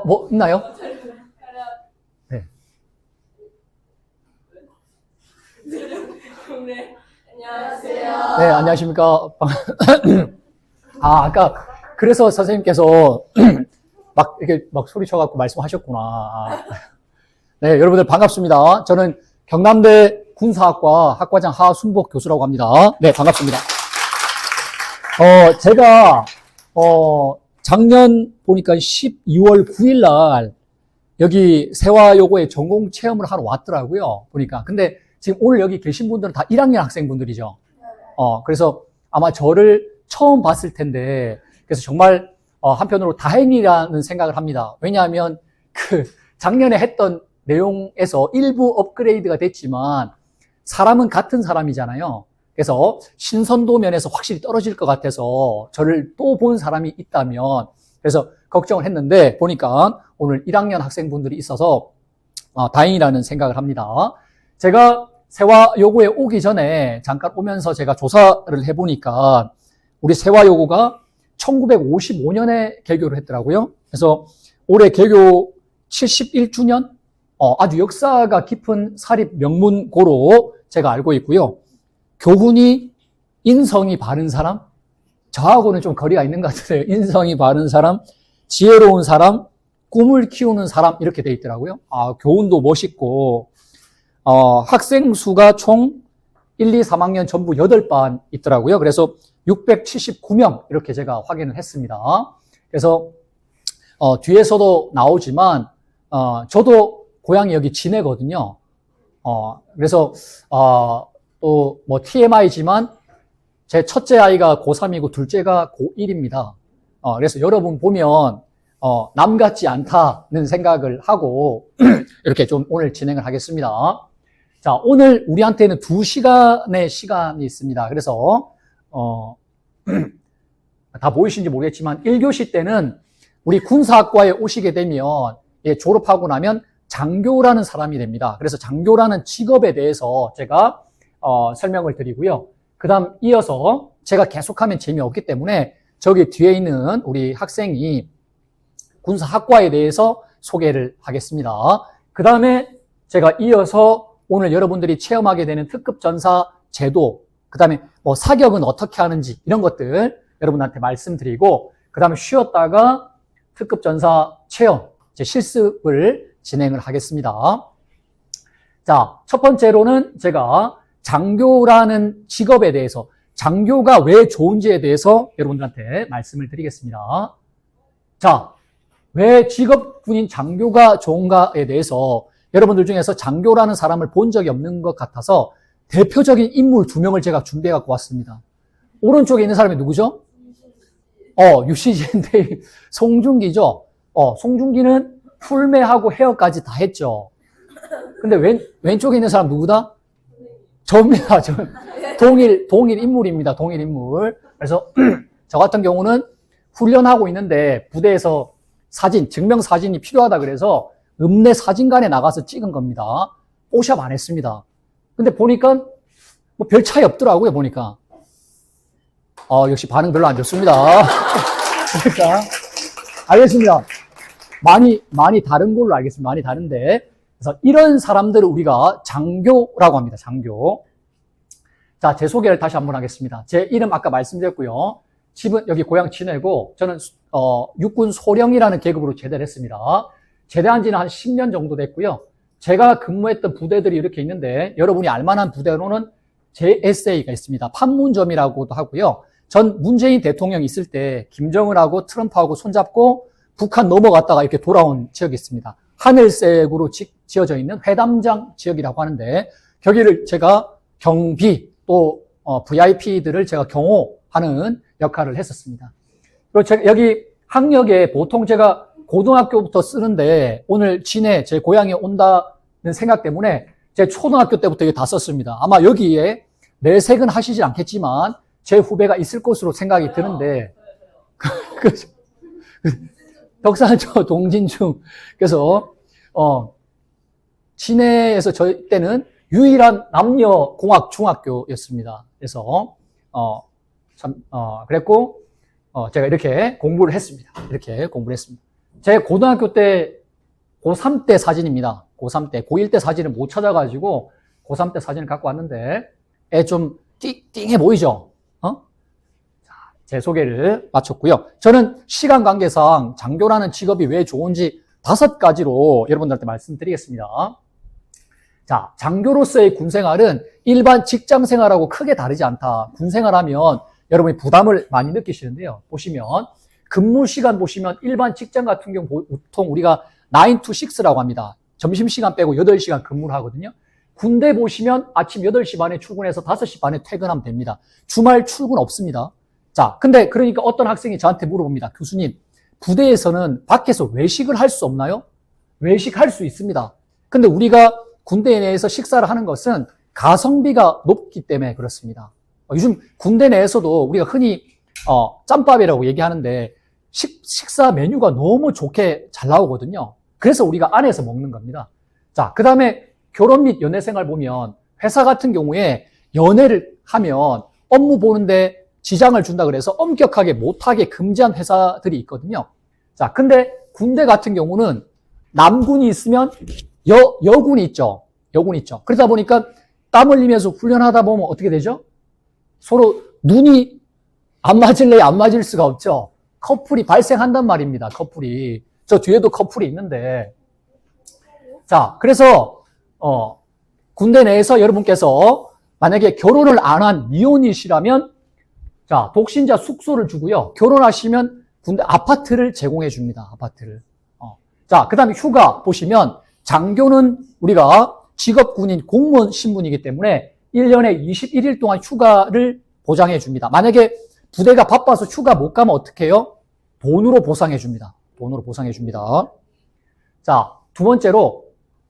뭐 있나요? 네. 네. 안녕하세요. 네, 안녕하십니까. 아까 그래서 선생님께서 막 이렇게 막 소리쳐갖고 말씀하셨구나. 네, 여러분들 반갑습니다. 저는 경남대 군사학과 학과장 하순복 교수라고 합니다. 네, 반갑습니다. 제가 작년 보니까 12월 9일 날 여기 세화여고에 전공 체험을 하러 왔더라고요. 보니까. 근데 지금 오늘 여기 계신 분들은 다 1학년 학생분들이죠. 그래서 아마 저를 처음 봤을 텐데, 그래서 정말 한편으로 다행이라는 생각을 합니다. 왜냐하면 그 작년에 했던 내용에서 일부 업그레이드가 됐지만 사람은 같은 사람이잖아요. 그래서 신선도 면에서 확실히 떨어질 것 같아서 저를 또 본 사람이 있다면, 그래서 걱정을 했는데 보니까 오늘 1학년 학생분들이 있어서 다행이라는 생각을 합니다. 제가 세화여고에 오기 전에 잠깐 오면서 제가 조사를 해보니까 우리 세화여고가 1955년에 개교를 했더라고요. 그래서 올해 개교 71주년, 아주 역사가 깊은 사립 명문고로 제가 알고 있고요. 교훈이 인성이 바른 사람, 저하고는 좀 거리가 있는 것 같아요. 인성이 바른 사람, 지혜로운 사람, 꿈을 키우는 사람 이렇게 돼 있더라고요. 교훈도 멋있고 학생 수가 총 1, 2, 3학년 전부 8반 있더라고요. 그래서 679명 이렇게 제가 확인을 했습니다. 그래서 뒤에서도 나오지만 저도 고향이 여기 진해거든요. 그래서 또 뭐 TMI지만 제 첫째 아이가 고3이고 둘째가 고1입니다. 그래서 여러분 보면 남 같지 않다는 생각을 하고 이렇게 좀 오늘 진행을 하겠습니다. 자, 오늘 우리한테는 2시간의 시간이 있습니다. 그래서 다 보이시는지 모르겠지만 1교시 때는 우리 군사학과에 오시게 되면 졸업하고 나면 장교라는 사람이 됩니다. 그래서 장교라는 직업에 대해서 제가 설명을 드리고요. 그 다음 이어서 제가 계속하면 재미없기 때문에 저기 뒤에 있는 우리 학생이 군사학과에 대해서 소개를 하겠습니다. 그 다음에 제가 이어서 오늘 여러분들이 체험하게 되는 특급 전사 제도, 그 다음에 뭐 사격은 어떻게 하는지 이런 것들 여러분한테 말씀드리고, 그 다음에 쉬었다가 특급 전사 체험, 제 실습을 진행을 하겠습니다. 자, 첫 번째로는 제가 장교라는 직업에 대해서, 장교가 왜 좋은지에 대해서 여러분들한테 말씀을 드리겠습니다. 자, 왜 직업군인 장교가 좋은가에 대해서 여러분들 중에서 장교라는 사람을 본 적이 없는 것 같아서 대표적인 인물 2명을 제가 준비해 갖고 왔습니다. 오른쪽에 있는 사람이 누구죠? 유시진인데 송중기죠. 송중기는 풀메하고 헤어까지 다 했죠. 근데 왼쪽에 있는 사람 누구다? 저입니다. 동일 인물입니다. 동일 인물. 그래서 저 같은 경우는 훈련하고 있는데 부대에서 사진, 증명사진이 필요하다 그래서 읍내 사진관에 나가서 찍은 겁니다. 뽀샵 안 했습니다. 근데 보니까 뭐 별 차이 없더라고요, 보니까. 역시 반응 별로 안 좋습니다. 그러니까 알겠습니다. 많이 다른 걸로 알겠습니다. 많이 다른데. 그래서 이런 사람들을 우리가 장교라고 합니다. 장교. 자, 제 소개를 다시 한번 하겠습니다. 제 이름 아까 말씀드렸고요. 집은 여기 고향 진해고, 저는 육군 소령이라는 계급으로 제대를 했습니다. 제대한 지는 한 10년 정도 됐고요. 제가 근무했던 부대들이 이렇게 있는데, 여러분이 알만한 부대로는 JSA가 있습니다. 판문점이라고도 하고요. 전 문재인 대통령이 있을 때 김정은하고 트럼프하고 손잡고 북한 넘어갔다가 이렇게 돌아온 지역이 있습니다. 하늘색으로 지어져 있는 회담장 지역이라고 하는데, 거기를 제가 경비 또 VIP들을 제가 경호하는 역할을 했었습니다. 그리고 제가 여기 학력에 보통 제가 고등학교부터 쓰는데 오늘 진해 제 고향에 온다는 생각 때문에 제 초등학교 때부터 이게 다 썼습니다. 아마 여기에 내색은 하시지 않겠지만 제 후배가 있을 것으로 생각이 드는데 덕산초 동진중. 그래서 진해에서 저희 때는 유일한 남녀 공학 중학교였습니다. 그래서 그랬고 제가 이렇게 공부를 했습니다. 이렇게 공부를 했습니다. 제 고등학교 때 고3 때 사진입니다. 고3 때. 고1 때 사진을 못 찾아가지고 고3 때 사진을 갖고 왔는데 애 좀 띵해 보이죠? 자, 제 소개를 마쳤고요. 저는 시간 관계상 장교라는 직업이 왜 좋은지 5가지로 여러분들한테 말씀드리겠습니다. 자, 장교로서의 군생활은 일반 직장생활하고 크게 다르지 않다. 군생활하면 여러분이 부담을 많이 느끼시는데요. 보시면 근무 시간 보시면 일반 직장 같은 경우 보통 우리가 9 to 6라고 합니다. 점심시간 빼고 8시간 근무를 하거든요. 군대 보시면 아침 8시 반에 출근해서 5시 반에 퇴근하면 됩니다. 주말 출근 없습니다. 자, 근데 그러니까 어떤 학생이 저한테 물어봅니다. 교수님, 부대에서는 밖에서 외식을 할 수 없나요? 외식할 수 있습니다. 근데 우리가 군대 내에서 식사를 하는 것은 가성비가 높기 때문에 그렇습니다. 요즘 군대 내에서도 우리가 흔히 짬밥이라고 얘기하는데 식사 메뉴가 너무 좋게 잘 나오거든요. 그래서 우리가 안에서 먹는 겁니다. 자, 그 다음에 결혼 및 연애 생활 보면 회사 같은 경우에 연애를 하면 업무 보는데 지장을 준다 그래서 엄격하게 못하게 금지한 회사들이 있거든요. 자, 근데 군대 같은 경우는 남군이 있으면 여군이 있죠. 여군이 있죠. 그러다 보니까 땀 흘리면서 훈련하다 보면 어떻게 되죠? 서로 눈이 안 맞을래 안 맞을 수가 없죠. 커플이 발생한단 말입니다. 커플이. 저 뒤에도 커플이 있는데. 자, 그래서 군대 내에서 여러분께서 만약에 결혼을 안 한 미혼이시라면 자, 독신자 숙소를 주고요. 결혼하시면 군대 아파트를 제공해 줍니다. 아파트를. 자, 그 다음에 휴가 보시면 장교는 우리가 직업군인 공무원 신분이기 때문에 1년에 21일 동안 휴가를 보장해 줍니다. 만약에 부대가 바빠서 휴가 못 가면 어떻게 해요? 돈으로 보상해 줍니다. 돈으로 보상해 줍니다. 자, 두 번째로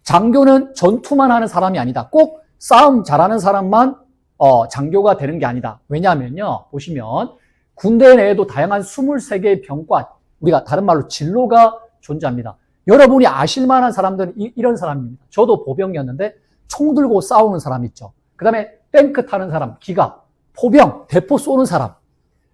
장교는 전투만 하는 사람이 아니다. 꼭 싸움 잘하는 사람만 장교가 되는 게 아니다. 왜냐하면요, 보시면 군대 내에도 다양한 23개의 병과 우리가 다른 말로 진로가 존재합니다. 여러분이 아실 만한 사람들은 이런 사람입니다. 저도 보병이었는데 총 들고 싸우는 사람 있죠. 그 다음에 탱크 타는 사람, 기갑, 포병, 대포 쏘는 사람.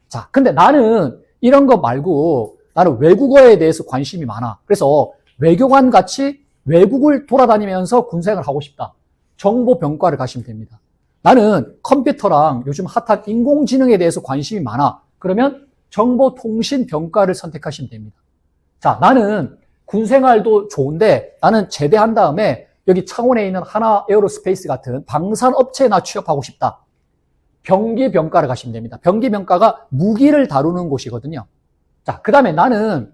자, 근데 나는 이런 거 말고 나는 외국어에 대해서 관심이 많아. 그래서 외교관 같이 외국을 돌아다니면서 군생활을 하고 싶다. 정보병과를 가시면 됩니다. 나는 컴퓨터랑 요즘 핫한 인공지능에 대해서 관심이 많아. 그러면 정보통신병과를 선택하시면 됩니다. 자, 나는 군생활도 좋은데 나는 제대한 다음에 여기 창원에 있는 하나 에어로스페이스 같은 방산업체에 나 취업하고 싶다. 병기병과를 가시면 됩니다. 병기병과가 무기를 다루는 곳이거든요. 자, 그 다음에 나는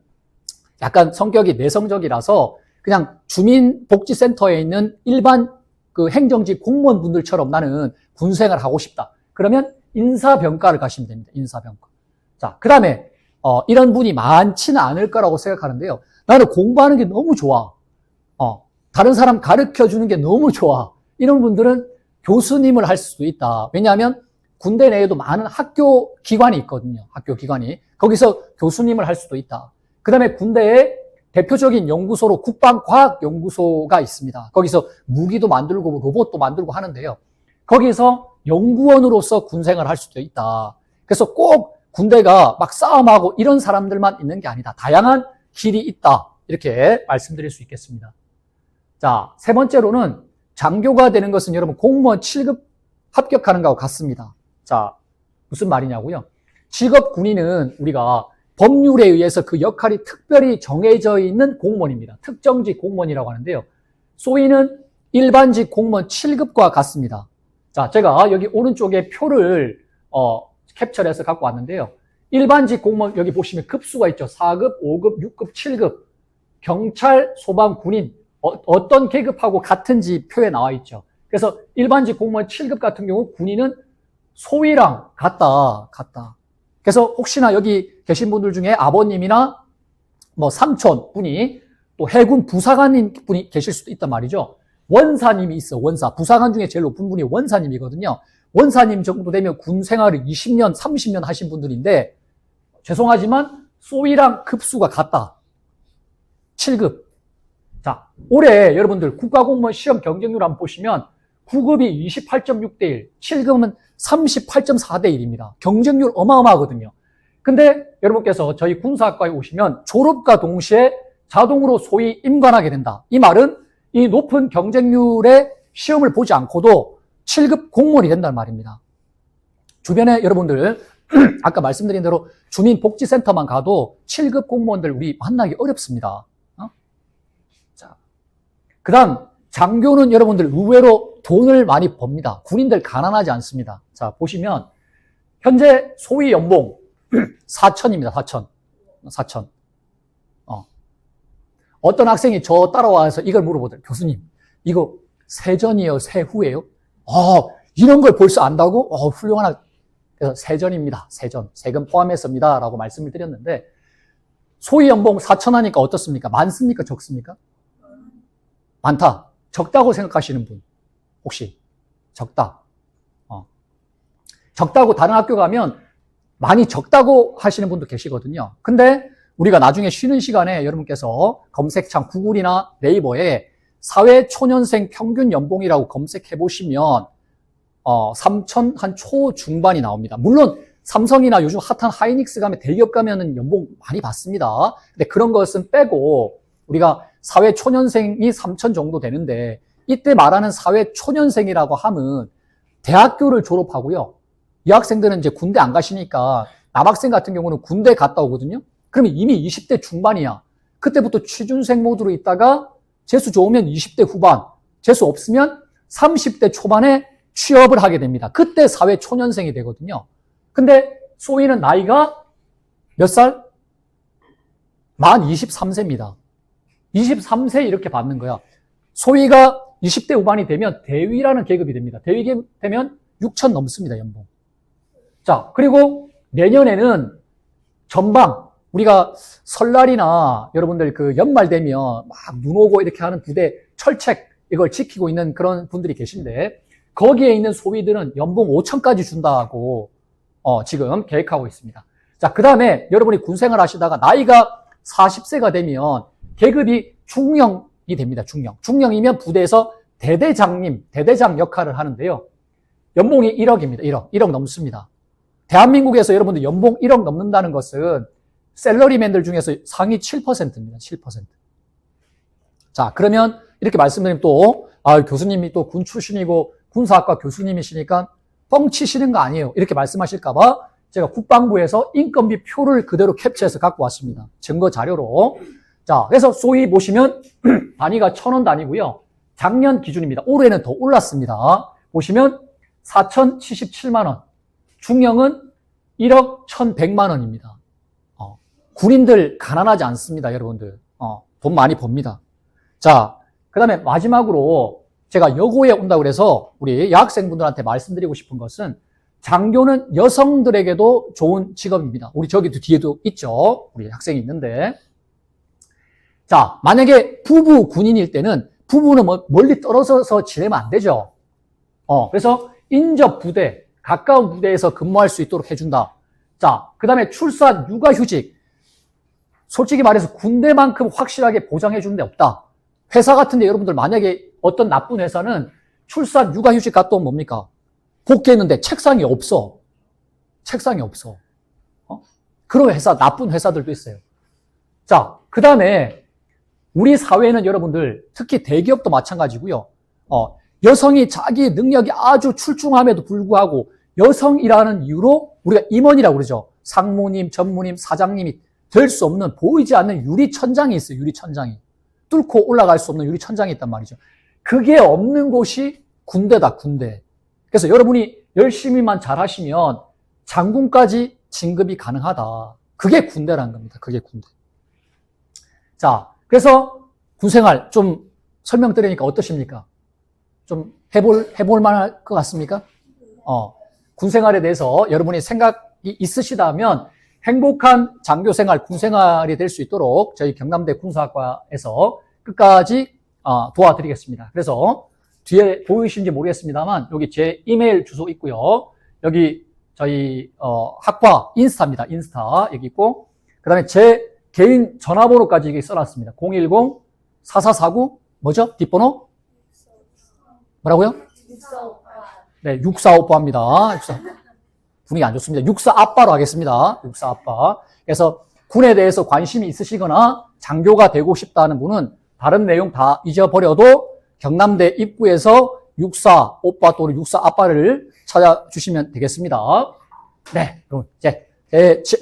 약간 성격이 내성적이라서 그냥 주민복지센터에 있는 일반 그 행정직 공무원분들처럼 나는 군생활을 하고 싶다. 그러면 인사병과를 가시면 됩니다. 인사병과. 자, 그 다음에 이런 분이 많지는 않을 거라고 생각하는데요. 나는 공부하는 게 너무 좋아. 다른 사람 가르쳐 주는 게 너무 좋아. 이런 분들은 교수님을 할 수도 있다. 왜냐하면 군대 내에도 많은 학교 기관이 있거든요. 학교 기관이. 거기서 교수님을 할 수도 있다. 그 다음에 군대에 대표적인 연구소로 국방과학연구소가 있습니다. 거기서 무기도 만들고 로봇도 만들고 하는데요. 거기서 연구원으로서 군생활을 할 수도 있다. 그래서 꼭 군대가 막 싸움하고 이런 사람들만 있는 게 아니다. 다양한 길이 있다. 이렇게 말씀드릴 수 있겠습니다. 자, 세 번째로는 장교가 되는 것은 여러분 공무원 7급 합격하는 것과 같습니다. 자, 무슨 말이냐고요? 직업 군인은 우리가 법률에 의해서 그 역할이 특별히 정해져 있는 공무원입니다. 특정직 공무원이라고 하는데요. 소위는 일반직 공무원 7급과 같습니다. 자, 제가 여기 오른쪽에 표를 캡처해서 갖고 왔는데요. 일반직 공무원 여기 보시면 급수가 있죠. 4급, 5급, 6급, 7급. 경찰, 소방, 군인 어떤 계급하고 같은지 표에 나와 있죠. 그래서 일반직 공무원 7급 같은 경우 군인은 소위랑 같다. 그래서 혹시나 여기 계신 분들 중에 아버님이나 뭐 삼촌 분이 또 해군 부사관님 분이 계실 수도 있단 말이죠. 원사님이 있어, 원사. 부사관 중에 제일 높은 분이 원사님이거든요. 원사님 정도 되면 군 생활을 20년, 30년 하신 분들인데 죄송하지만 소위랑 급수가 같다. 7급. 자, 올해 여러분들 국가공무원 시험 경쟁률 한번 보시면 9급이 28.6대 1, 7급은 38.4대 1입니다. 경쟁률 어마어마하거든요. 근데 여러분께서 저희 군사학과에 오시면 졸업과 동시에 자동으로 소위 임관하게 된다. 이 말은 이 높은 경쟁률의 시험을 보지 않고도 7급 공무원이 된다는 말입니다. 주변에 여러분들 아까 말씀드린 대로 주민복지센터만 가도 7급 공무원들 우리 만나기 어렵습니다. 자, 그 다음 장교는 여러분들 의외로 돈을 많이 법니다. 군인들 가난하지 않습니다. 자, 보시면 현재 소위 연봉 4천입니다. 4천. 어떤 학생이 저 따라와서 이걸 물어보더라고요. 교수님, 이거 세전이에요? 세후예요? 이런 걸 벌써 안다고? 훌륭하다. 그래서 세전입니다. 세전. 세금 포함했습니다. 라고 말씀을 드렸는데, 소위 연봉 4천 하니까 어떻습니까? 많습니까? 적습니까? 많다. 적다고 생각하시는 분. 혹시? 적다. 적다고 다른 학교 가면 많이 적다고 하시는 분도 계시거든요. 근데 우리가 나중에 쉬는 시간에 여러분께서 검색창 구글이나 네이버에 사회초년생 평균 연봉이라고 검색해 보시면 3천 한 초중반이 나옵니다. 물론 삼성이나 요즘 핫한 하이닉스 가면 대기업 가면은 연봉 많이 받습니다. 근데 그런 것은 빼고 우리가 사회초년생이 3천 정도 되는데 이때 말하는 사회초년생이라고 하면 대학교를 졸업하고요. 이 학생들은 이제 군대 안 가시니까 남학생 같은 경우는 군대 갔다 오거든요. 그러면 이미 20대 중반이야. 그때부터 취준생 모드로 있다가 재수 좋으면 20대 후반, 재수 없으면 30대 초반에 취업을 하게 됩니다. 그때 사회 초년생이 되거든요. 근데 소위는 나이가 몇 살? 만 23세입니다. 23세 이렇게 받는 거야. 소위가 20대 후반이 되면 대위라는 계급이 됩니다. 대위 되면 6천 넘습니다, 연봉. 자, 그리고 내년에는 전방, 우리가 설날이나 여러분들 그 연말 되면 막 눈 오고 이렇게 하는 부대 철책 이걸 지키고 있는 그런 분들이 계신데 거기에 있는 소위들은 연봉 5천까지 준다고 지금 계획하고 있습니다. 자, 그 다음에 여러분이 군생활 하시다가 나이가 40세가 되면 계급이 중령이 됩니다. 중령. 중령이면 부대에서 대대장님, 대대장 역할을 하는데요. 연봉이 1억입니다. 1억 넘습니다. 대한민국에서 여러분들 연봉 1억 넘는다는 것은 셀러리맨들 중에서 상위 7%입니다. 7%. 자, 그러면 이렇게 말씀드리면 또 교수님이 또 군 출신이고 군사학과 교수님이시니까 뻥치시는 거 아니에요. 이렇게 말씀하실까봐 제가 국방부에서 인건비 표를 그대로 캡처해서 갖고 왔습니다. 증거 자료로. 자, 그래서 소위 보시면 단위가 1,000원 단위고요. 작년 기준입니다. 올해는 더 올랐습니다. 보시면 4,077만 원. 중령은 1억 1,100만 원입니다. 군인들 가난하지 않습니다, 여러분들. 돈 많이 법니다. 자, 그 다음에 마지막으로 제가 여고에 온다고 그래서 우리 여학생분들한테 말씀드리고 싶은 것은 장교는 여성들에게도 좋은 직업입니다. 우리 저기도 뒤에도 있죠. 우리 학생이 있는데. 자, 만약에 부부 군인일 때는 부부는 멀리 떨어져서 지내면 안 되죠. 그래서 인접 부대, 가까운 부대에서 근무할 수 있도록 해준다. 자, 그 다음에 출산, 육아휴직. 솔직히 말해서 군대만큼 확실하게 보장해 주는 데 없다. 회사 같은데 여러분들 만약에 어떤 나쁜 회사는 출산, 육아휴직 갔다 오면 뭡니까? 복귀했는데 책상이 없어. 책상이 없어. 그런 회사, 나쁜 회사들도 있어요. 자, 그 다음에 우리 사회는 여러분들 특히 대기업도 마찬가지고요. 여성이 자기 능력이 아주 출중함에도 불구하고 여성이라는 이유로 우리가 임원이라고 그러죠. 상무님, 전무님, 사장님이 될 수 없는 보이지 않는 유리천장이 있어요. 유리천장이. 뚫고 올라갈 수 없는 유리천장이 있단 말이죠. 그게 없는 곳이 군대다. 군대. 그래서 여러분이 열심히만 잘하시면 장군까지 진급이 가능하다. 그게 군대라는 겁니다. 그게 군대. 자, 그래서 군생활 좀 설명드리니까 어떠십니까? 좀 해볼 만할 것 같습니까? 군생활에 대해서 여러분이 생각이 있으시다면 행복한 장교생활, 군생활이 될 수 있도록 저희 경남대 군사학과에서 끝까지 도와드리겠습니다. 그래서 뒤에 보이시는지 모르겠습니다만 여기 제 이메일 주소 있고요. 여기 저희 학과 인스타입니다. 인스타 여기 있고 그 다음에 제 개인 전화번호까지 여기 써놨습니다. 010-4449 뭐죠? 뒷번호? 뭐라고요? 6458. 네, 6458입니다. 분위기 안 좋습니다. 64아빠로 하겠습니다. 64아빠. 그래서 군에 대해서 관심이 있으시거나 장교가 되고 싶다는 분은 다른 내용 다 잊어버려도 경남대 입구에서 육사 오빠 또는 육사 아빠를 찾아주시면 되겠습니다. 네, 그럼 이제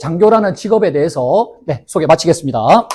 장교라는 직업에 대해서 소개 마치겠습니다.